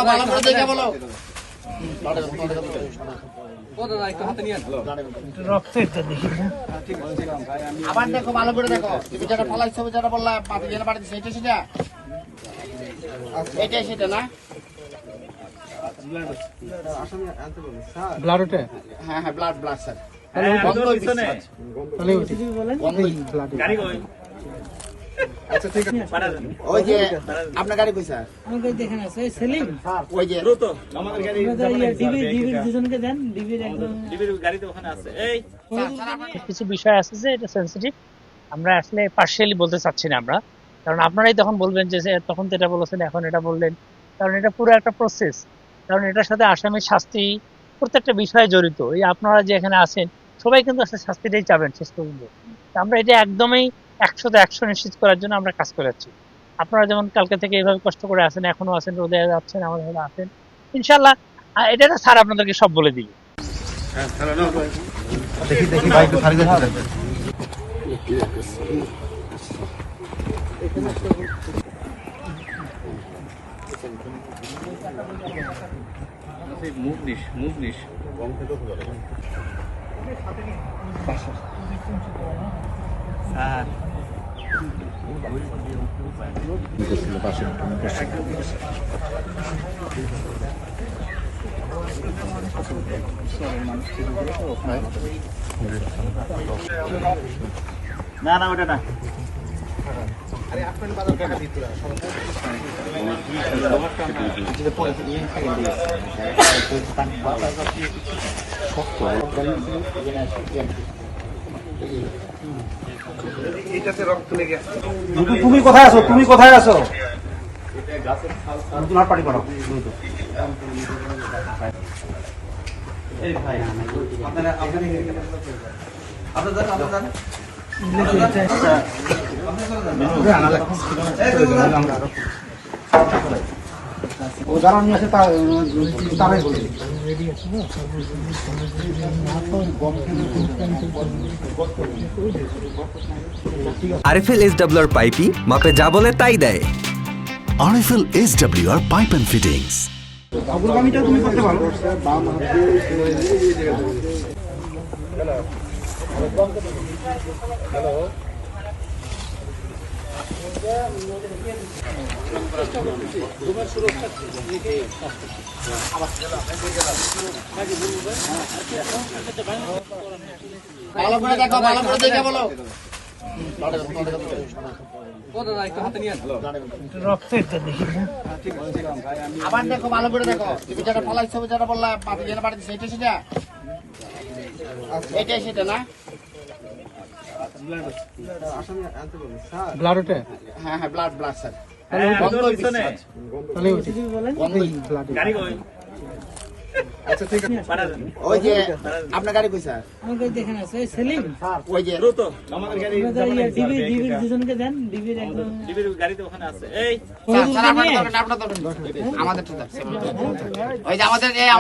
দেখো ভালো করে দেখে বলো। আবার দেখো ভালো করে দেখো, তুমি যেটা ফলাইছো যেটা বললা পাতি যেটা পাঠিয়েছে সেটা সেটা এটাই সেটা না? ব্লাড ওঠে? হ্যাঁ হ্যাঁ ব্লাড ব্লাড স্যার। আচ্ছা ঠিক আছে। ওই যে আপনার গাড়ি কই স্যার? আমার গাড়ি দেখেন আছে সেলিম ওই যে আমাদের গাড়ি ডিবির দুজনকে দেন ডিবির একদম গাড়িতে ওখানে আছে। এই কিছু বিষয় আছে যে এটা সেন্সিটিভ, আমরা আসলে পার্শিয়ালি বলতে চাচ্ছি না আমরা, কারণ আপনারাই তখন বলবেন যে তখন তো এটা বলেছেন এখন এটা বললেন, কারণ এটা পুরো একটা প্রসেস, কারণ এটার সাথে আসামির শাস্তি প্রত্যেকটা বিষয়ে জড়িত। এই আপনারা যে এখানে আছেন সবাই কিন্তু আসলে শাস্তিটাই চাবেন শেষ পর্যন্ত। আমরা এটা একদমই 100% নিশ্চিত করার জন্য আমরা কাজ করে যাচ্ছি। আপনারা যেমন কালকে থেকে এইভাবে কষ্ট করে আছেন, এখনো আছেন, রোদে যাচ্ছেন, আমাদের সাথে আছেন, ইনশাল্লাহ এটা না স্যার আপনাদেরকে সব বলে দিবে। দেখি দেখি ভাই একটু সারি যাচ্ছে। মুভ নিস স্যার না না ওটা না তুমি কোথায় আছো? তুমি কোথায় আছো? তোমার পার্টি করো। এই ভাই আপনারা ও যারা নিয়ে আসে তারাই বলবে। আরএফএল SWR পাইপি মাপে যা বলে তাই দেয়। RFL SWR pipe and fittings. অগ্রগামীটা তুমি করতে পারো। ভালো করে দেখো ভালো করে দেখে বলো। আবার দেখো ভালো করে দেখো, তুমি যেটা ফলাইছো যেটা বললা পাতি যেটা পাঠিয়েছে সেটা সেটা এটাই সেটা না? ব্লাড ওঠে? হ্যাঁ হ্যাঁ ব্লাড ব্লাড স্যার। গাড়ি কই? আচ্ছা ঠিক আছে। ওই যে আপনার গাড়ি কই স্যার? আমার গাড়ি দেখেন আছে সেলিম ওই যে আমাদের গাড়ি ডিবির দুজনকে দেন ডিবির একদম গাড়িতে ওখানে আছে। এই স্যার আপনার দরকার আমাদের তো ওই যে আমাদের